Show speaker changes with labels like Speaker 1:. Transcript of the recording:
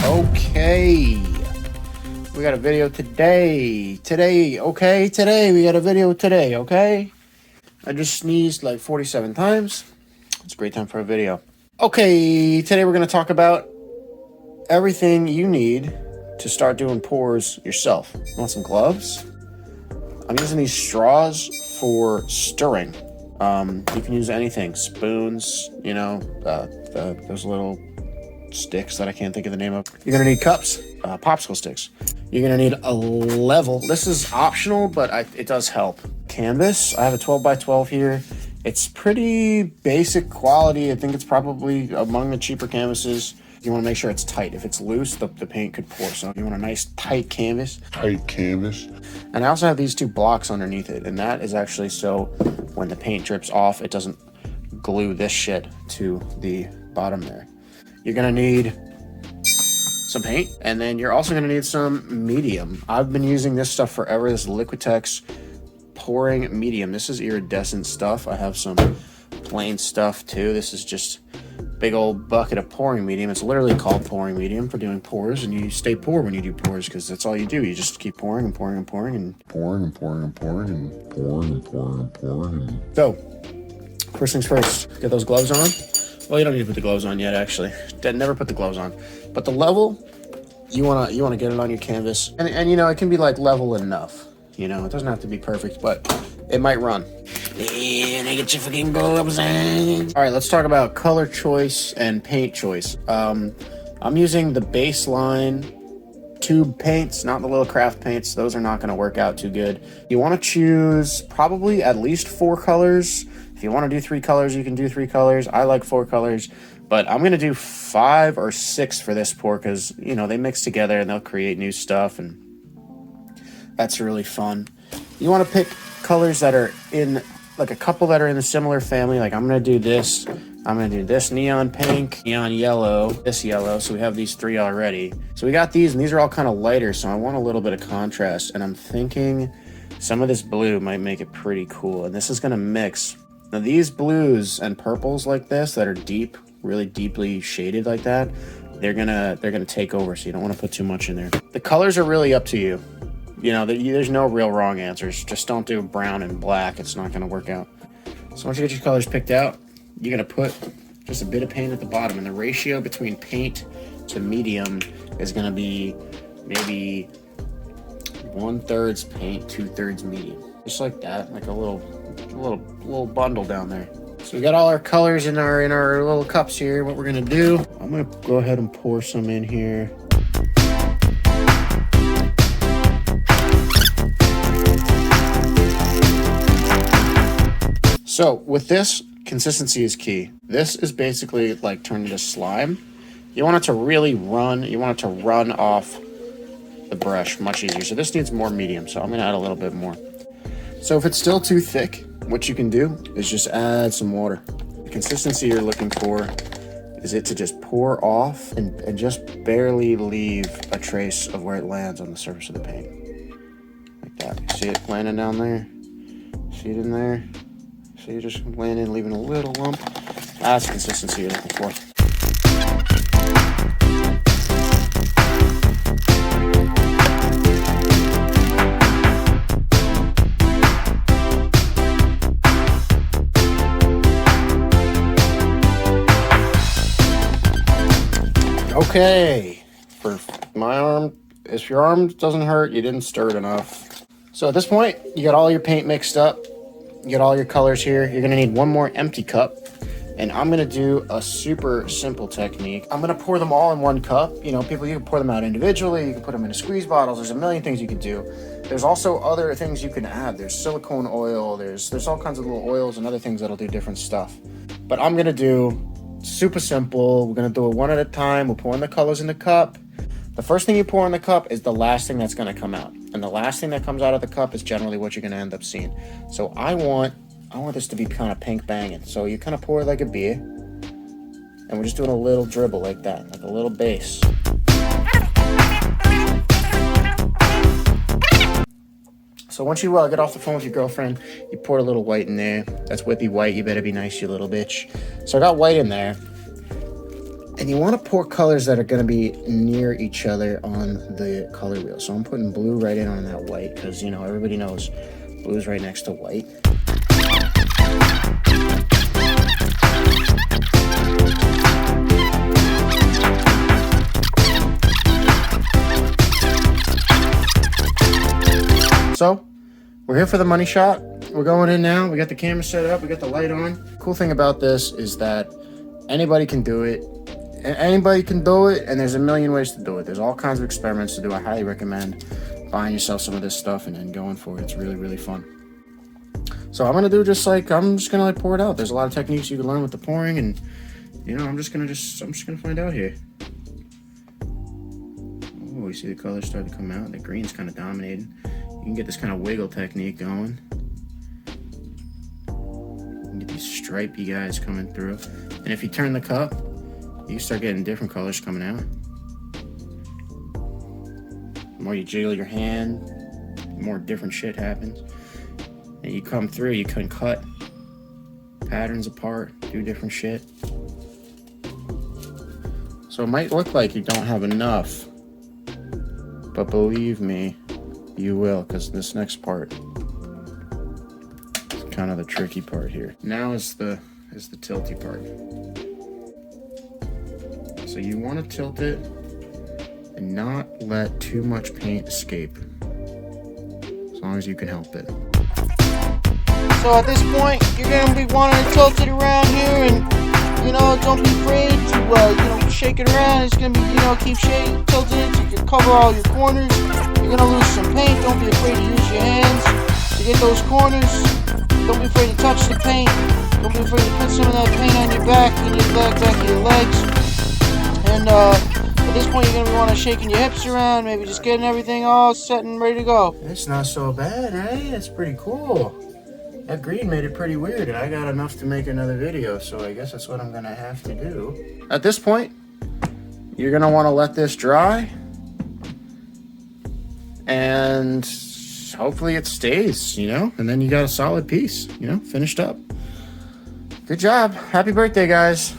Speaker 1: Okay, we got a video today. Today, we got a video today, okay? I just sneezed like 47 times. It's a great time for a video. Okay, today we're going to talk about everything you need to start doing pours yourself. Want some gloves? I'm using these straws for stirring. You can use anything, spoons, you know, those little sticks that I can't think of the name of. You're gonna need cups, popsicle sticks. You're gonna need a level. This is optional, but it does help. Canvas, I have a 12 by 12 here. It's pretty basic quality. I think it's probably among the cheaper canvases. You wanna make sure it's tight. If it's loose, the paint could pour. So you want a nice tight canvas. And I also have these two blocks underneath it, and that is actually so when the paint drips off, it doesn't glue this shit to the bottom there. You're gonna need some paint, and then you're also gonna need some medium. I've been using this stuff forever, this Liquitex pouring medium. This is iridescent stuff. I have some plain stuff too. This is just big old bucket of pouring medium. It's literally called pouring medium for doing pours, and you stay pour when you do pours because that's all you do. You just keep pouring and pouring and pouring and pouring and pouring and pouring and pouring and pouring and pouring. So, first things first, get those gloves on. Well, you don't need to put the gloves on yet, actually. Never put the gloves on. But the level, you wanna get it on your canvas, and you know it can be like level enough. You know, it doesn't have to be perfect, but it might run. And I get your fucking gloves on. All right, let's talk about color choice and paint choice. I'm using the baseline tube paints, not the little craft paints. Those are not going to work out too good. You want to choose probably at least 4 colors. If you want to do 3 colors, you can do 3 colors. I like 4 colors, but I'm going to do 5 or 6 for this pour because, you know, they mix together and they'll create new stuff, and that's really fun. You want to pick colors that are in, like a couple that are in a similar family. Like I'm going to do this. I'm going to do this neon pink, neon yellow, this yellow. So we have these 3 already. So we got these, and these are all kind of lighter. So I want a little bit of contrast, and I'm thinking some of this blue might make it pretty cool. And this is going to mix. Now these blues and purples like this that are deep, really deeply shaded like that, they're gonna take over. So you don't want to put too much in there. The colors are really up to you. You know, there's no real wrong answers. Just don't do brown and black. It's not gonna work out. So once you get your colors picked out, you're gonna put just a bit of paint at the bottom, and the ratio between paint to medium is gonna be maybe 1/3 paint, 2/3 medium. Just like that, like a little bundle down there. So we got all our colors in our little cups here. What we're gonna do, I'm gonna go ahead and pour some in here. So with this, consistency is key. This is basically like turned into slime. You want it to really run. You want it to run off the brush much easier. So this needs more medium. So I'm gonna add a little bit more. So if it's still too thick, what you can do is just add some water. The consistency you're looking for is it to just pour off and just barely leave a trace of where it lands on the surface of the paint. Like that. You see it landing down there? See it in there? So you're just landing, leaving a little lump. That's the consistency you're looking for. Okay, for my arm, if your arm doesn't hurt, you didn't stir it enough. So at this point, you got all your paint mixed up. You got all your colors here. You're gonna need one more empty cup, and I'm gonna do a super simple technique. I'm gonna pour them all in one cup. You know, you can pour them out individually. You can put them into squeeze bottles. There's a million things you can do. There's also other things you can add. There's silicone oil. There's all kinds of little oils and other things that'll do different stuff. But I'm gonna do super simple. We're gonna do it one at a time. We're pouring the colors in the cup. The first thing you pour in the cup is the last thing that's gonna come out. And the last thing that comes out of the cup is generally what you're gonna end up seeing. So I want this to be kind of pink banging. So you kind of pour it like a beer. And we're just doing a little dribble like that, like a little base. So once you get off the phone with your girlfriend, you pour a little white in there. That's whippy white. You better be nice, you little bitch. So I got white in there. And you want to pour colors that are going to be near each other on the color wheel. So I'm putting blue right in on that white because, you know, everybody knows blue is right next to white. So we're here for the money shot. We're going in now. We got the camera set up. We got the light on. Cool thing about this is that anybody can do it. Anybody can do it, and there's a million ways to do it. There's all kinds of experiments to do. I highly recommend buying yourself some of this stuff and then going for it. It's really, really fun. So I'm gonna do just like I'm just gonna pour it out. There's a lot of techniques you can learn with the pouring, and you know I'm just gonna find out here. Oh, you see the colors start to come out. The green's kind of dominating. You can get this kind of wiggle technique going. You can get these stripy guys coming through, and if you turn the cup, you start getting different colors coming out. The more you jiggle your hand, the more different shit happens. And you come through, you can cut patterns apart, do different shit. So it might look like you don't have enough, but believe me, you will, because this next part is kind of the tricky part here. Now is the tilty part. So you want to tilt it and not let too much paint escape, as long as you can help it. So at this point, you're going to be wanting to tilt it around here, and you know, don't be afraid to you know, shake it around. It's going to be, you know, keep tilting it so you can cover all your corners. You're going to lose some paint. Don't be afraid to use your hands to get those corners. Don't be afraid to touch the paint. Don't be afraid to put some of that paint on your back and your back of your legs. And at this point, you're going to be wanting to shaking your hips around, maybe just getting everything all set and ready to go. It's not so bad, right? It's pretty cool. That green made it pretty weird, and I got enough to make another video, so I guess that's what I'm going to have to do. At this point, you're going to want to let this dry, and hopefully it stays, you know? And then you got a solid piece, you know, finished up. Good job. Happy birthday, guys.